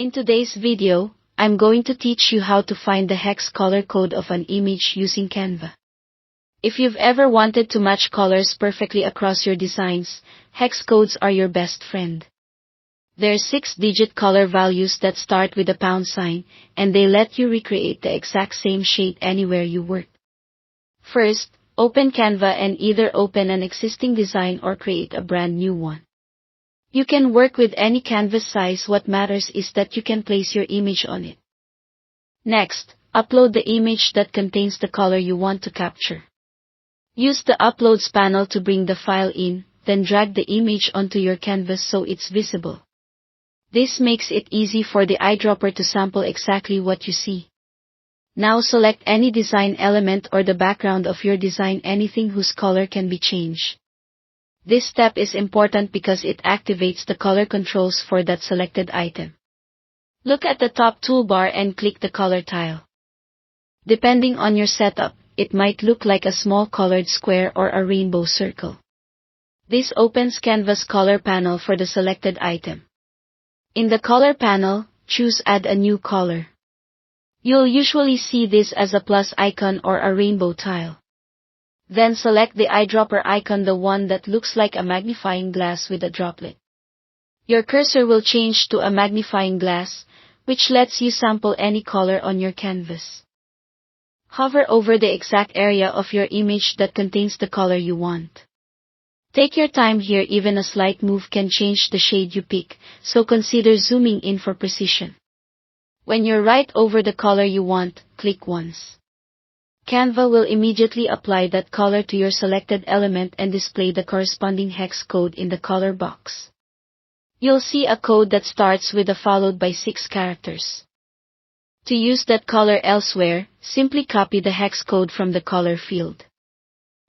In today's video, I'm going to teach you how to find the hex color code of an image using Canva. If you've ever wanted to match colors perfectly across your designs, hex codes are your best friend. They're 6-digit color values that start with a pound sign, and they let you recreate the exact same shade anywhere you work. First, open Canva and either open an existing design or create a brand new one. You can work with any canvas size. What matters is that you can place your image on it. Next, upload the image that contains the color you want to capture. Use the Uploads panel to bring the file in, then drag the image onto your canvas so it's visible. This makes it easy for the eyedropper to sample exactly what you see. Now select any design element or the background of your design, anything whose color can be changed. This step is important because it activates the color controls for that selected item. Look at the top toolbar and click the color tile. Depending on your setup, it might look like a small colored square or a rainbow circle. This opens Canva's color panel for the selected item. In the color panel, choose Add a new color. You'll usually see this as a plus icon or a rainbow tile. Then select the eyedropper icon, the one that looks like a magnifying glass with a droplet. Your cursor will change to a magnifying glass, which lets you sample any color on your canvas. Hover over the exact area of your image that contains the color you want. Take your time here, even a slight move can change the shade you pick, so consider zooming in for precision. When you're right over the color you want, click once. Canva will immediately apply that color to your selected element and display the corresponding hex code in the color box. You'll see a code that starts with a followed by 6 characters. To use that color elsewhere, simply copy the hex code from the color field.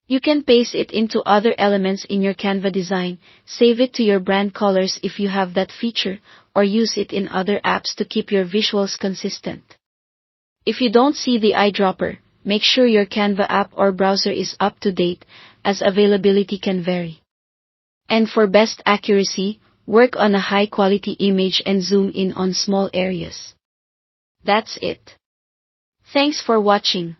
You can paste it into other elements in your Canva design, save it to your brand colors if you have that feature, or use it in other apps to keep your visuals consistent. If you don't see the eyedropper, make sure your Canva app or browser is up to date, as availability can vary. And for best accuracy, work on a high-quality image and zoom in on small areas. That's it. Thanks for watching.